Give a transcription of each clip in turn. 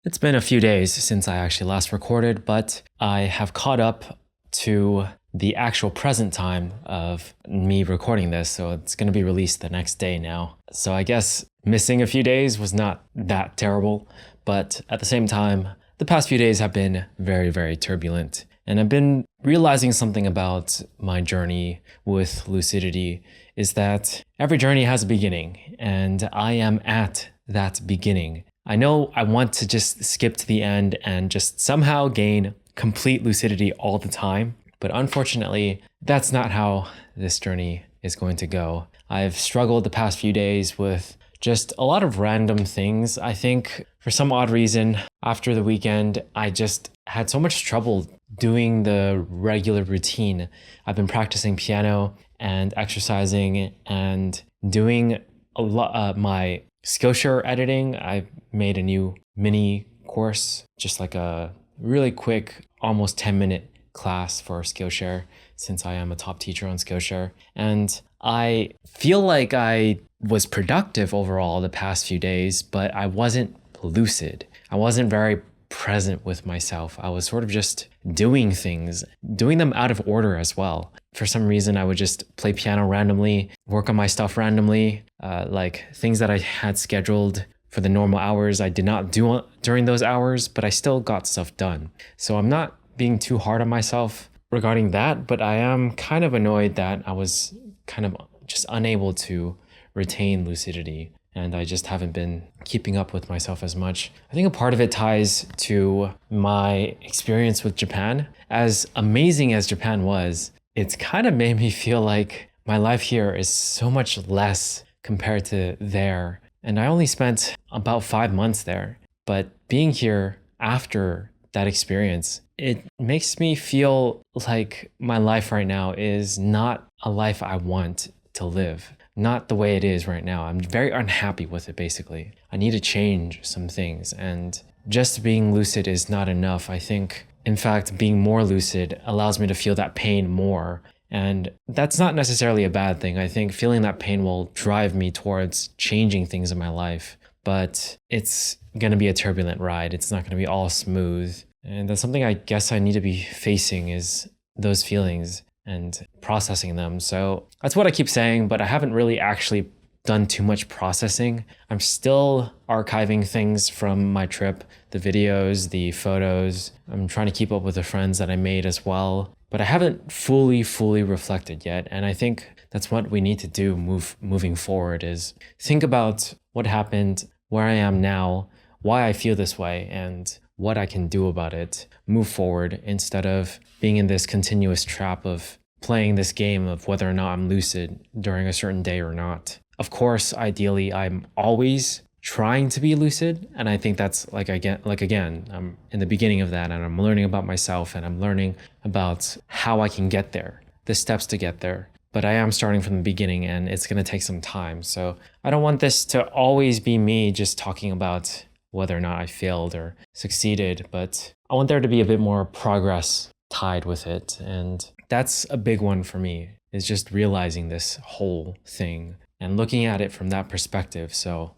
It's been a few days since I actually last recorded, but I have caught up to the actual present time of me recording this, so it's going to be released the next day now. So I guess missing a few days was not that terrible, but at the same time, the past few days have been very, very turbulent. And I've been realizing something about my journey with Luucidity is that every journey has a beginning, and I am at that beginning. I know I want to just skip to the end and just somehow gain complete lucidity all the time, but unfortunately, that's not how this journey is going to go. I've struggled the past few days with just a lot of random things. I think for some odd reason, after the weekend, I just had so much trouble doing the regular routine. I've been practicing piano and exercising and doing a lot my Skillshare editing. I made a new mini course, just like a really quick, almost 10-minute class for Skillshare, since I am a top teacher on Skillshare. And I feel like I was productive overall the past few days, but I wasn't lucid. I wasn't very present with myself. I was sort of just doing things, doing them out of order as well. For some reason, I would just play piano randomly, work on my stuff randomly, like things that I had scheduled for the normal hours. I did not do during those hours, but I still got stuff done. So I'm not being too hard on myself regarding that, but I am kind of annoyed that I was kind of just unable to retain lucidity. And I just haven't been keeping up with myself as much. I think a part of it ties to my experience with Japan. As amazing as Japan was, it's kind of made me feel like my life here is so much less compared to there. And I only spent about 5 months there. But being here after that experience, it makes me feel like my life right now is not a life I want to live. Not the way it is right now. I'm very unhappy with it, basically. I need to change some things, and just being lucid is not enough. I think, in fact, being more lucid allows me to feel that pain more. And that's not necessarily a bad thing. I think feeling that pain will drive me towards changing things in my life. But it's going to be a turbulent ride. It's not going to be all smooth. And that's something I guess I need to be facing, is those feelings and processing them. So that's what I keep saying, but I haven't really actually done too much processing. I'm still archiving things from my trip, the videos, the photos. I'm trying to keep up with the friends that I made as well, but I haven't fully reflected yet. And I think that's what we need to do moving forward, is think about what happened, where I am now, why I feel this way, and what I can do about it, move forward, instead of being in this continuous trap of playing this game of whether or not I'm lucid during a certain day or not. Of course, ideally, I'm always trying to be lucid, and I think that's again, I'm in the beginning of that, and I'm learning about myself, and I'm learning about how I can get there, the steps to get there. But I am starting from the beginning, and it's going to take some time. So I don't want this to always be me just talking about whether or not I failed or succeeded, but I want there to be a bit more progress tied with it. And that's a big one for me, is just realizing this whole thing and looking at it from that perspective. So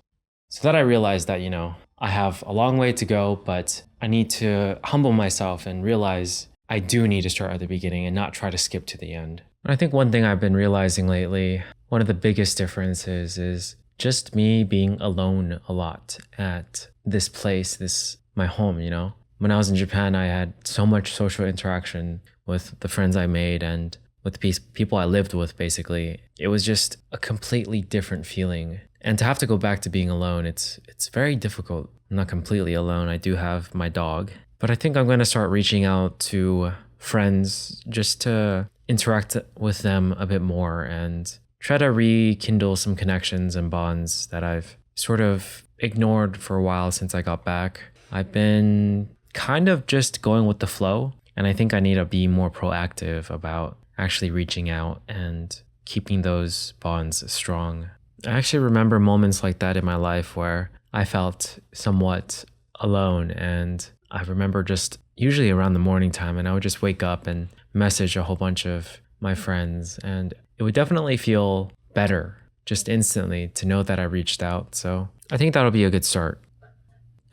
that I realize that, I have a long way to go, but I need to humble myself and realize I do need to start at the beginning and not try to skip to the end. And I think one thing I've been realizing lately, one of the biggest differences is just me being alone a lot at this place, my home, When I was in Japan, I had so much social interaction with the friends I made and with the people I lived with, basically. It was just a completely different feeling. And to have to go back to being alone, it's very difficult. I'm not completely alone. I do have my dog. But I think I'm going to start reaching out to friends just to interact with them a bit more and try to rekindle some connections and bonds that I've sort of ignored for a while since I got back. I've been kind of just going with the flow, and I think I need to be more proactive about actually reaching out and keeping those bonds strong. I actually remember moments like that in my life where I felt somewhat alone, and I remember just usually around the morning time, and I would just wake up and message a whole bunch of my friends, and it would definitely feel better just instantly to know that I reached out. So I think that'll be a good start.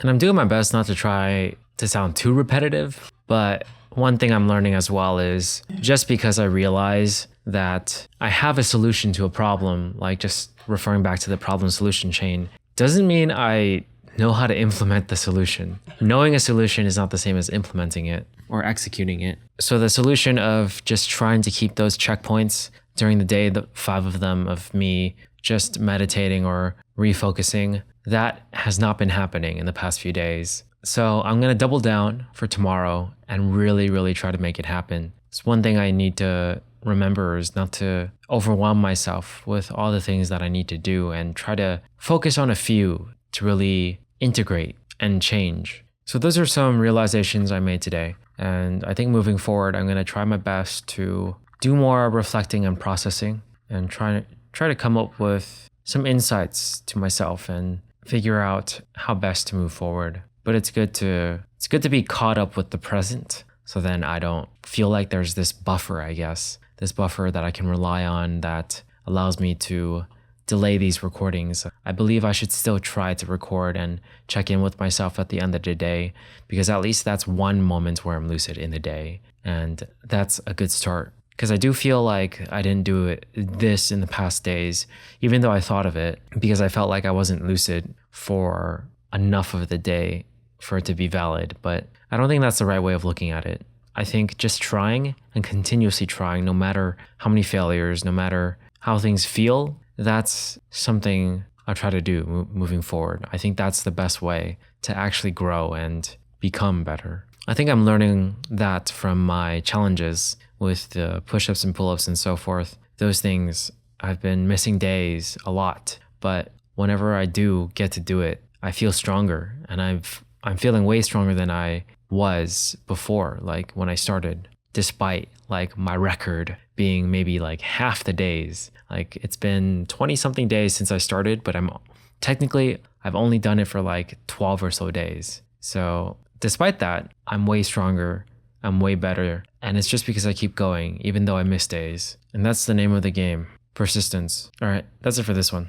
And I'm doing my best not to try to sound too repetitive, but one thing I'm learning as well is just because I realize that I have a solution to a problem, like just referring back to the problem solution chain, doesn't mean I know how to implement the solution. Knowing a solution is not the same as implementing it or executing it. So the solution of just trying to keep those checkpoints during the day, the 5 of them of me just meditating or refocusing, that has not been happening in the past few days. So I'm going to double down for tomorrow and really, really try to make it happen. It's one thing I need to remember is not to overwhelm myself with all the things that I need to do and try to focus on a few to really integrate and change. So those are some realizations I made today. And I think moving forward, I'm going to try my best to do more reflecting and processing and try to come up with some insights to myself and figure out how best to move forward. But it's good to be caught up with the present, so then I don't feel like there's this buffer, I guess, this buffer that I can rely on that allows me to delay these recordings. I believe I should still try to record and check in with myself at the end of the day, because at least that's one moment where I'm lucid in the day, and that's a good start. Because I do feel like I didn't do this in the past days, even though I thought of it, because I felt like I wasn't lucid for enough of the day for it to be valid. But I don't think that's the right way of looking at it. I think just trying and continuously trying, no matter how many failures, no matter how things feel, that's something I'll try to do moving forward. I think that's the best way to actually grow and become better. I think I'm learning that from my challenges with the push-ups and pull-ups and so forth. Those things, I've been missing days a lot, but whenever I do get to do it, I feel stronger, and I'm feeling way stronger than I was before, like when I started, despite like my record being maybe like half the days. Like it's been 20 something days since I started, but I've only done it for like 12 or so days. So despite that, I'm way stronger, I'm way better, and it's just because I keep going, even though I miss days. And that's the name of the game, persistence. All right, that's it for this one.